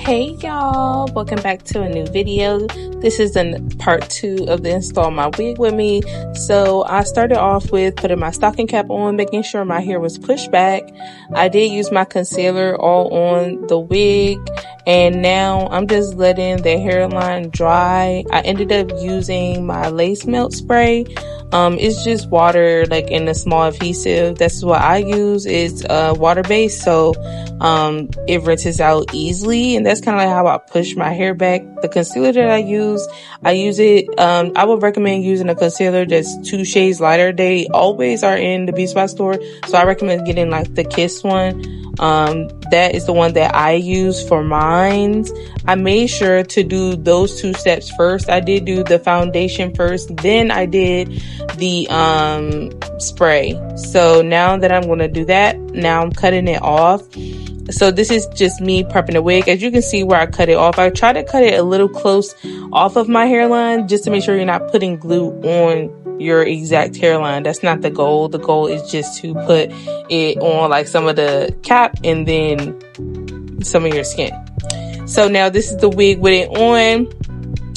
Hey y'all, welcome back to a new video. This is part 2 of the install my wig with me. So I started off with putting my stocking cap on, making sure my hair was pushed back. I did use my concealer all on the wig, and now I'm just letting the hairline dry. I ended up using my lace melt spray. It's just water like in a small adhesive. That's what I use. It's water based, so it rinses out easily, and that's kind of like how I push my hair back. The concealer that I use it, I would recommend using a concealer that's 2 shades lighter. They always are in the Beauty Spot store, so I recommend getting like the Kiss one. That is the one that I use for mine. I made sure to do those 2 steps first. I did do the foundation first, then I did the spray. So now that I'm going to do that, now I'm cutting it off. So this is just me prepping the wig. As you can see where I cut it off, I try to cut it a little close off of my hairline just to make sure you're not putting glue on your exact hairline. That's not the goal. The goal is just to put it on like some of the cap and then some of your skin. So now this is the wig with it on.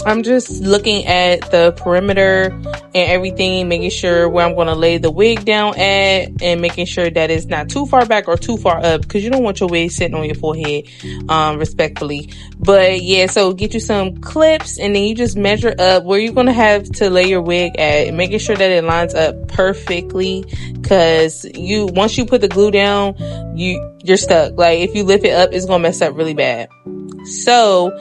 I'm just looking at the perimeter and everything, making sure where I'm going to lay the wig down at, and making sure that it's not too far back or too far up, because you don't want your wig sitting on your forehead, respectfully. But yeah, so get you some clips, and then you just measure up where you're going to have to lay your wig at, making sure that it lines up perfectly, because once you put the glue down, you're stuck. Like if you lift it up, it's going to mess up really bad. So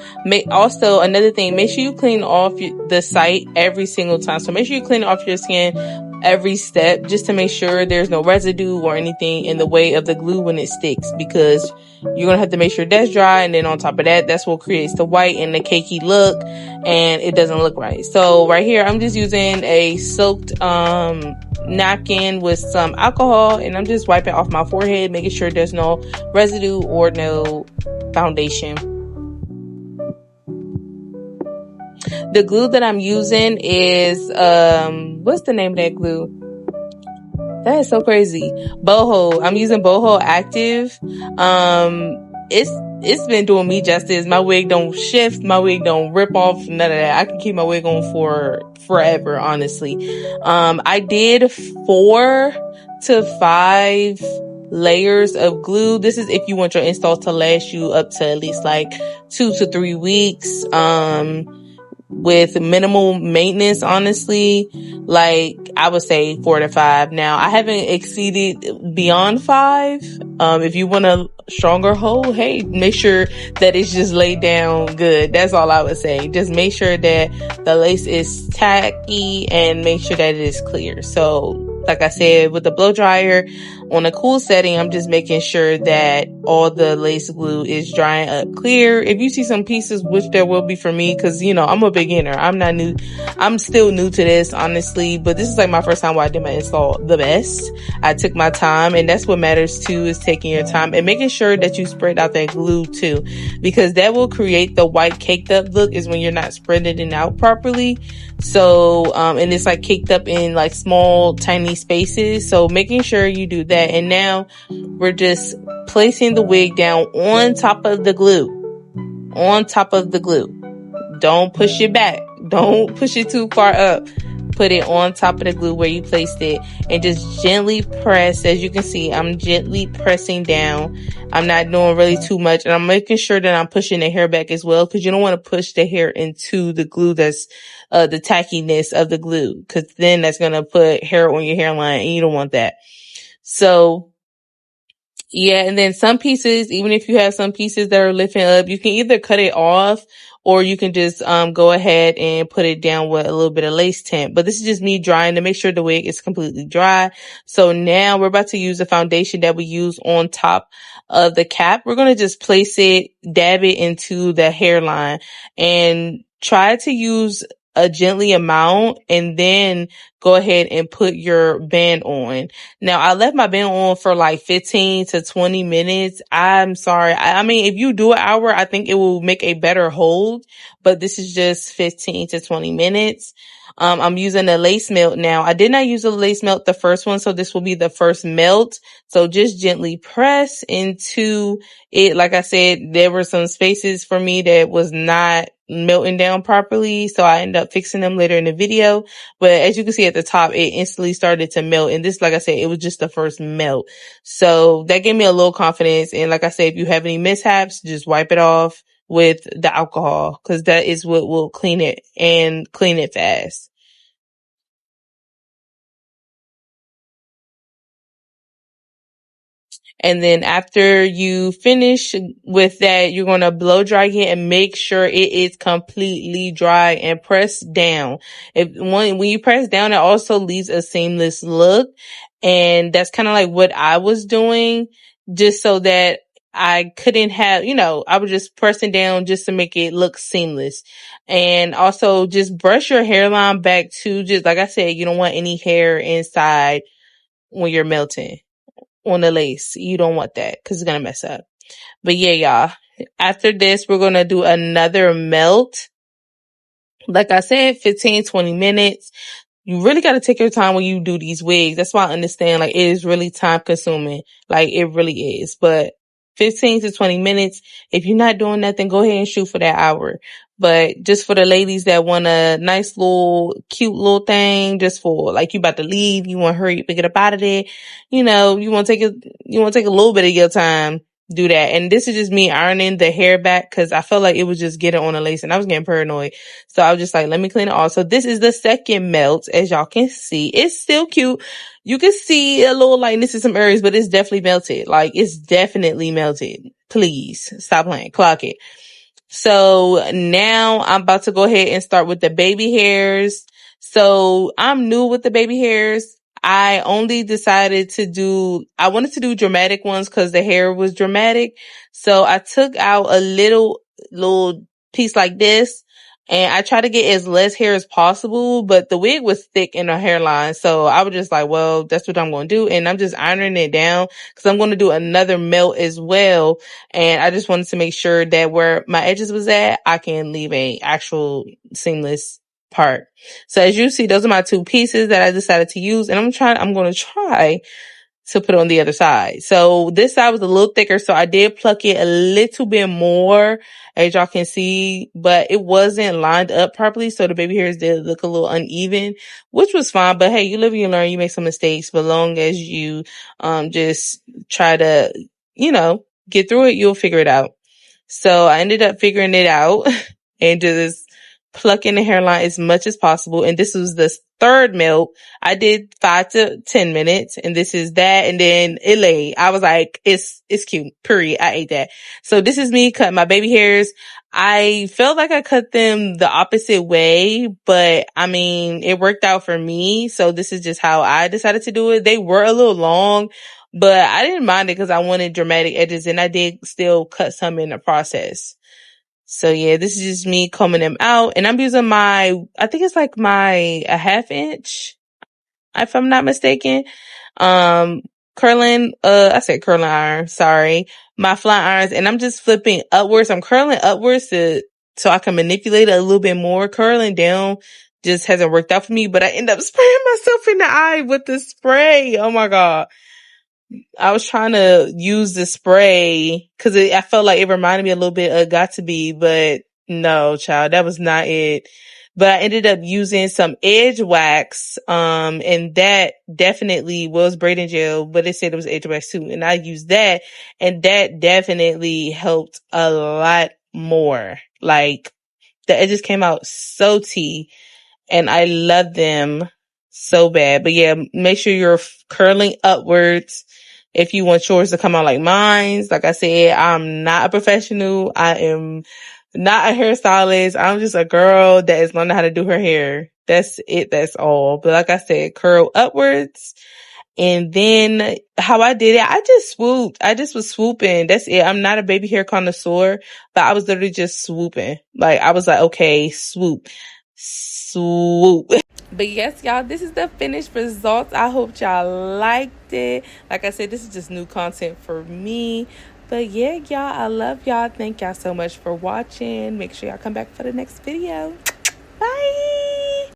also another thing, make sure you clean off the site every single time. So make sure you clean off your skin every step, just to make sure there's no residue or anything in the way of the glue when it sticks, because you're gonna have to make sure that's dry, and then on top of that, that's what creates the white and the cakey look, and it doesn't look right. So right here, I'm just using a soaked napkin with some alcohol, and I'm just wiping off my forehead, making sure there's no residue or no foundation. The glue that I'm using is, what's the name of that glue? That is so crazy. Boho. I'm using Boho Active. It's been doing me justice. My wig don't shift. My wig don't rip off. None of that. I can keep my wig on for forever, honestly. I did 4 to 5 layers of glue. This is if you want your installs to last you up to at least like 2 to 3 weeks. With minimal maintenance, honestly, like I would say 4 to 5. Now I haven't exceeded beyond 5. If you want a stronger hold, hey, make sure that it's just laid down good. That's all I would say. Just make sure that the lace is tacky and make sure that it is clear. So like I said, with the blow dryer on a cool setting, I'm just making sure that all the lace glue is drying up clear. If you see some pieces, which there will be for me, because I'm a beginner, I'm not new, I'm still new to this, honestly, but this is like my first time where I did my install the best. I took my time, and that's what matters too, is taking your time and making sure that you spread out that glue too, because that will create the white caked up look, is when you're not spreading it out properly. So and it's like caked up in like small tiny spaces, so making sure you do that. And now we're just placing the wig down on top of the glue, don't push it back, don't push it too far up. Put it on top of the glue where you placed it, and just gently press. As you can see, I'm gently pressing down. I'm not doing really too much, and I'm making sure that I'm pushing the hair back as well, because you don't want to push the hair into the glue that's the tackiness of the glue, because then that's going to put hair on your hairline, and you don't want that. So yeah, and then some pieces, even if you have some pieces that are lifting up, you can either cut it off, or you can just go ahead and put it down with a little bit of lace tint. But this is just me drying to make sure the wig is completely dry. So now we're about to use the foundation that we use on top of the cap. We're going to just place it, dab it into the hairline, and try to use a gently amount, and then go ahead and put your band on. Now, I left my band on for like 15 to 20 minutes. I'm sorry. I mean, if you do an hour, I think it will make a better hold, but this is just 15 to 20 minutes. I'm using a lace melt now. I did not use a lace melt the first one, so this will be the first melt. So just gently press into it. Like I said, there were some spaces for me that was not melting down properly, so I ended up fixing them later in the video. But as you can see at the top, it instantly started to melt. And this, like I said, it was just the first melt. So that gave me a little confidence. And like I said, if you have any mishaps, just wipe it off with the alcohol, because that is what will clean it and clean it fast. And then after you finish with that, you're going to blow dry it and make sure it is completely dry and press down. When you press down, it also leaves a seamless look. And that's kind of like what I was doing, just so that I couldn't have, I was just pressing down just to make it look seamless. And also just brush your hairline back too. Just like I said, you don't want any hair inside when you're melting on the lace. You don't want that because it's going to mess up. But yeah, y'all, after this, we're going to do another melt. Like I said, 15-20 minutes. You really got to take your time when you do these wigs. That's why I understand, like, it is really time consuming. Like, it really is. But 15-20 minutes, if you're not doing nothing, go ahead and shoot for that hour. But just for the ladies that want a nice little, cute little thing, just for, like, you about to leave, you want to hurry up and get up out of there, you want to take a little bit of your time, do that. And this is just me ironing the hair back because I felt like it was just getting on the lace and I was getting paranoid. So I was just like, let me clean it off. So this is the second melt. As y'all can see, it's still cute. You can see a little lightness in some areas, but it's definitely melted. Like, it's definitely melted. Please stop playing. Clock it. So now I'm about to go ahead and start with the baby hairs. So I'm new with the baby hairs. I only decided I wanted to do dramatic ones because the hair was dramatic. So I took out a little piece like this, and I tried to get as less hair as possible, but the wig was thick in the hairline. So I was just like, well, that's what I'm going to do. And I'm just ironing it down because I'm going to do another melt as well. And I just wanted to make sure that where my edges was at, I can leave a actual seamless part. So as you see, those are my two pieces that I decided to use, and I'm going to try to put on the other side. So this side was a little thicker, so I did pluck it a little bit more, as y'all can see, but it wasn't lined up properly, so the baby hairs did look a little uneven, which was fine. But hey, you live and you learn, you make some mistakes, but long as you just try to, get through it, you'll figure it out. So I ended up figuring it out and just plucking the hairline as much as possible. And this was the third melt. I did 5-10 minutes, and this is that. And then it laid. I was like, it's cute. Period. I ate that. So this is me cutting my baby hairs. I felt like I cut them the opposite way, but I mean, it worked out for me. So this is just how I decided to do it. They were a little long, but I didn't mind it because I wanted dramatic edges, and I did still cut some in the process. So yeah, this is just me combing them out, and I'm using I think it's like a 1/2 inch, if I'm not mistaken. I said curling iron, sorry. My flat irons, and I'm just flipping upwards. I'm curling upwards so I can manipulate it a little bit more. Curling down just hasn't worked out for me, but I end up spraying myself in the eye with the spray. Oh my God. I was trying to use the spray because I felt like it reminded me a little bit of Got to Be, but no, child, that was not it. But I ended up using some edge wax, and that definitely was braiding gel, but it said it was edge wax too. And I used that, and that definitely helped a lot more. Like, the edges came out so tea, and I love them so bad. But yeah, make sure you're curling upwards if you want yours to come out like mine. Like I said, I'm not a professional. I am not a hairstylist. I'm just a girl that is learning how to do her hair. That's it. That's all. But like I said, curl upwards. And then how I did it, I just swooped. I just was swooping. That's it. I'm not a baby hair connoisseur, but I was literally just swooping. Like, I was like, okay, swoop, swoop. But yes, y'all, this is the finished results. I hope y'all liked it. Like I said, this is just new content for me. But yeah, y'all, I love y'all. Thank y'all so much for watching. Make sure y'all come back for the next video. Bye.